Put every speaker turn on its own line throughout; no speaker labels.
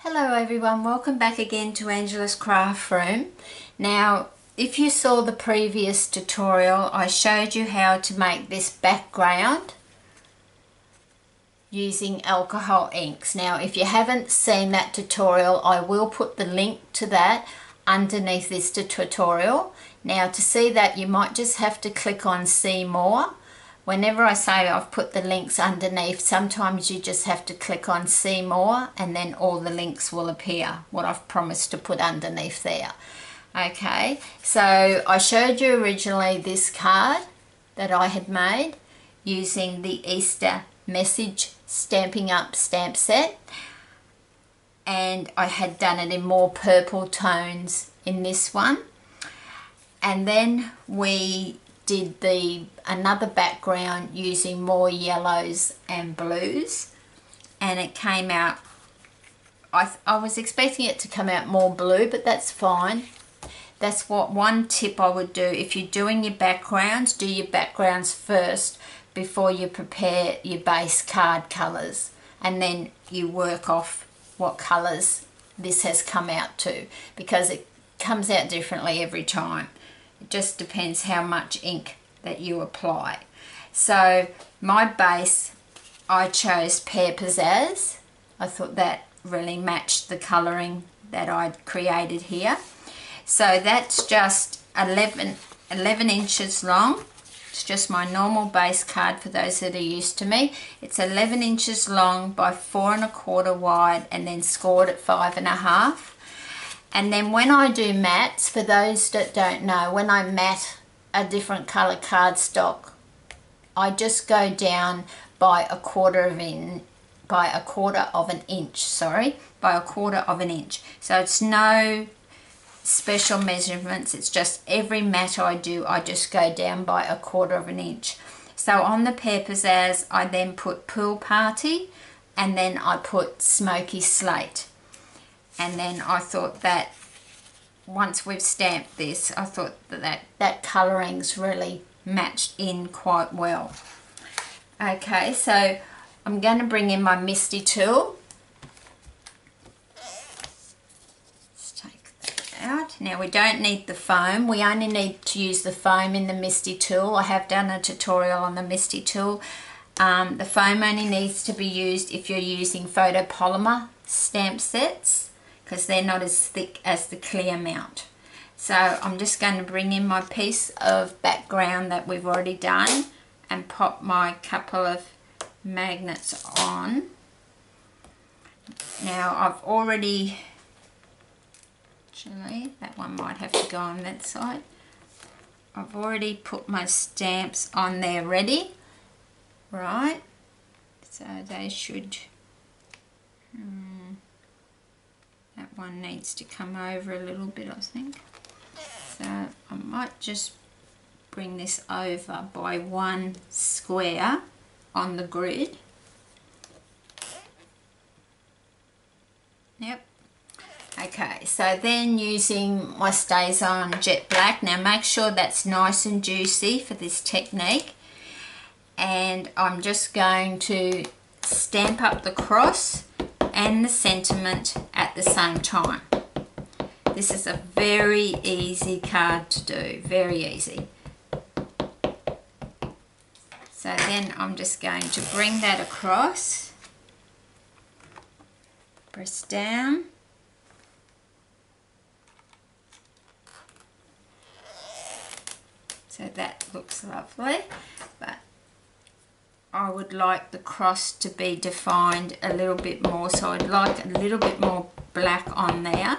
Hello everyone, welcome back again to Angela's Craft Room. Now, if you saw the previous tutorial, I showed you how to make this background using alcohol inks. Now, if you haven't seen that tutorial, I will put the link to that underneath this tutorial. Now, to see that, you might just have to click on See More. Whenever I say I've put the links underneath, sometimes you just have to click on See More and then all the links will appear, what I've promised to put underneath there. Okay, so I showed you originally this card that I had made using the Easter message Stampin' Up stamp set, and I had done it in more purple tones in this one, and then we did another background using more yellows and blues, and it came out, I was expecting it to come out more blue, but that's fine. That's what one tip I would do if you're doing your backgrounds. Do your backgrounds first before you prepare your base card colours, and then you work off what colours this has come out to, because it comes out differently every time. It just depends how much ink that you apply. So my base, I chose Pear Pizzazz. I thought that really matched the colouring that I'd created here. So that's just 11 inches long. It's just my normal base card for those that are used to me. It's 11 inches long by 4 1/4 wide, and then scored at 5 1/2. And then when I do mats, for those that don't know, when I mat a different colour cardstock, I just go down by a quarter of an inch. So it's no special measurements, it's just every mat I do, I just go down by a quarter of an inch. So on the Pear Pizzazz, I then put Pool Party, and then I put Smoky Slate. And then I thought that once we've stamped this, I thought that colouring's really matched in quite well. Okay, so I'm going to bring in my Misti Tool. Let's take that out. Now, we don't need the foam. We only need to use the foam in the Misti Tool. I have done a tutorial on the Misti Tool. The foam only needs to be used if you're using photopolymer stamp sets, because they're not as thick as the clear mount. So I'm just going to bring in my piece of background that we've already done and pop my couple of magnets on. Now I've already, actually that one might have to go on that side. I've already put my stamps on there ready, right? So they should, that one needs to come over a little bit, I think. So I might just bring this over by one square on the grid. Yep. Okay, so then using my StazOn Jet Black. Now make sure that's nice and juicy for this technique. And I'm just going to stamp up the cross and the sentiment at the same time. This is a very easy card to do, very easy. So then I'm just going to bring that across, press down, so that looks lovely, but I would like the cross to be defined a little bit more, so I'd like a little bit more black on there.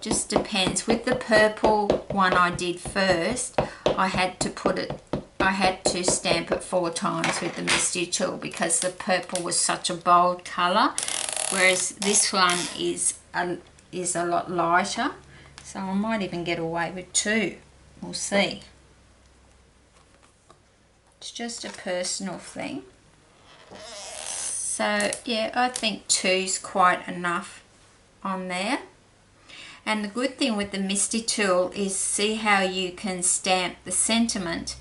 Just depends. With the purple one I did first, I had to stamp it 4 times with the Misti Tool because the purple was such a bold colour, whereas this one is a lot lighter, so I might even get away with 2. We'll see. It's just a personal thing. So yeah, I think 2's quite enough on there. And the good thing with the Misti Tool is see how you can stamp the sentiment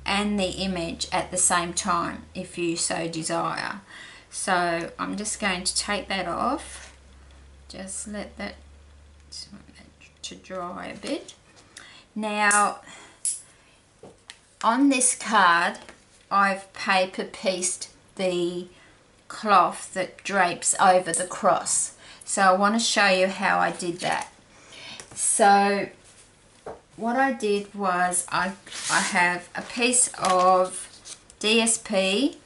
and the image at the same time if you so desire. So I'm just going to take that off just let that to dry a bit. Now on this card I've paper pieced the cloth that drapes over the cross, so I want to show you how I did that. So what I did was I have a piece of DSP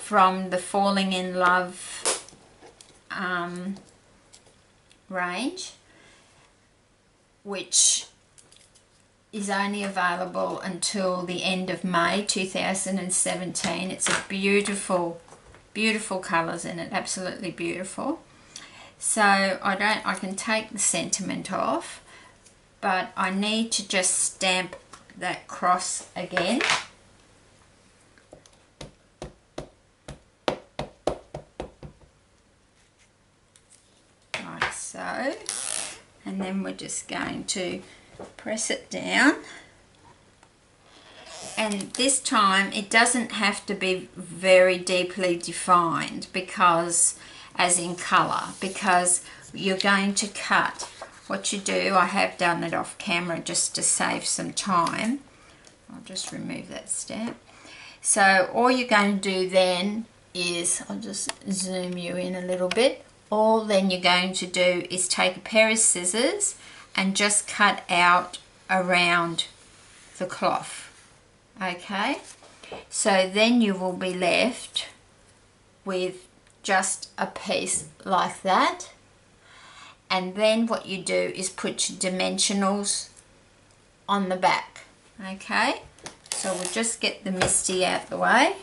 from the Falling in Love range, which is only available until the end of May 2017. It's a beautiful colours in it, absolutely beautiful. So I can take the sentiment off, but I need to just stamp that cross again. Like so. And then we're just going to press it down. And this time it doesn't have to be very deeply defined, because as in colour, because you're going to cut. What you do, I have done it off camera just to save some time. I'll just remove that stamp. So all you're going to do then is, I'll just zoom you in a little bit. All then you're going to do is take a pair of scissors and just cut out around the cloth. Okay, so then you will be left with just a piece like that, and then what you do is put your dimensionals on the back. Okay, so we'll just get the Misti out the way.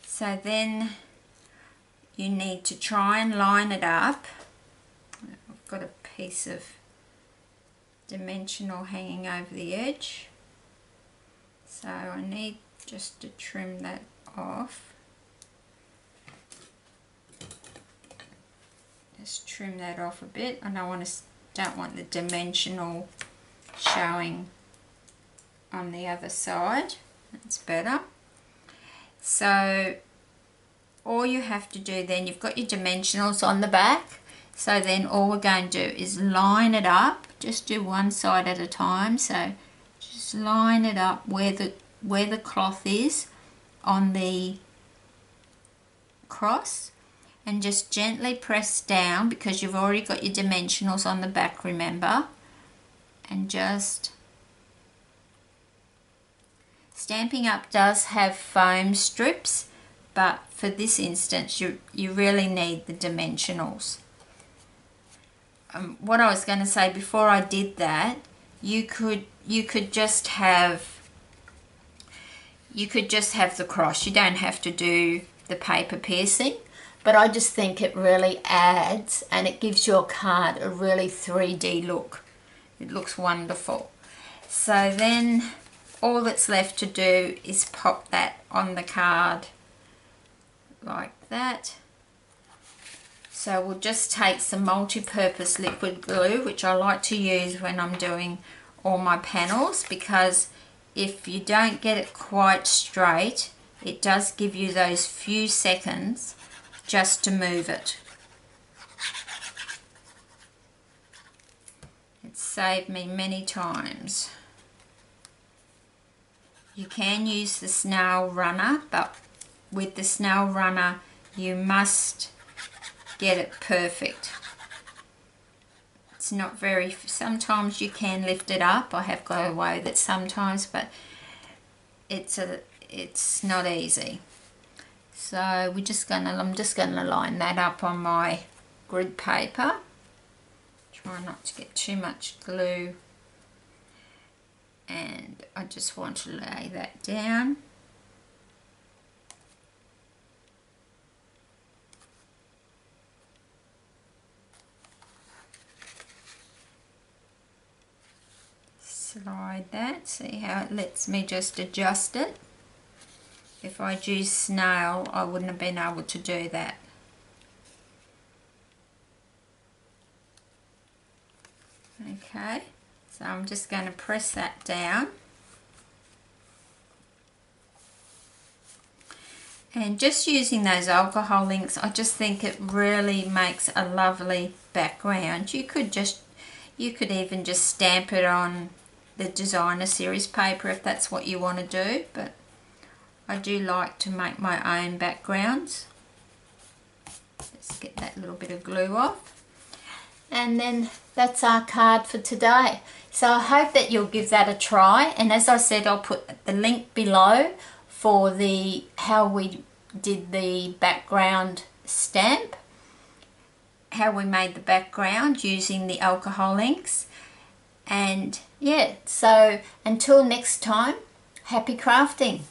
So then you need to try and line it up. I've got a piece of dimensional hanging over the edge, so I need just to trim that off. Just trim that off a bit. I don't want the dimensional showing on the other side. That's better. So all you have to do then, you've got your dimensionals on the back, so then all we're going to do is line it up. Just do one side at a time. So just line it up where the cloth is on the cross, and just gently press down, because you've already got your dimensionals on the back, remember. And just, Stampin' Up does have foam strips, but for this instance you really need the dimensionals. What I was going to say before I did that, you could just have the cross. You don't have to do the paper piercing, but I just think it really adds, and it gives your card a really 3D look. It looks wonderful. So then all that's left to do is pop that on the card like that. So we'll just take some multi-purpose liquid glue, which I like to use when I'm doing all my panels, because if you don't get it quite straight, it does give you those few seconds just to move it. It's saved me many times. You can use the snail runner, but with the snail runner you must get it perfect. It's not very, sometimes you can lift it up. I have got away with it sometimes, but it's not easy. So I'm just gonna line that up on my grid paper. Try not to get too much glue, and I just want to lay that down. Slide that, see how it lets me just adjust it. If I'd used snail, I wouldn't have been able to do that. Okay, so I'm just going to press that down. And just using those alcohol inks, I just think it really makes a lovely background. You could even just stamp it on the designer series paper if that's what you want to do, but I do like to make my own backgrounds. Let's get that little bit of glue off. And then that's our card for today. So I hope that you'll give that a try, and as I said, I'll put the link below for the how we did the background stamp, how we made the background using the alcohol inks. And yeah, so until next time, happy crafting.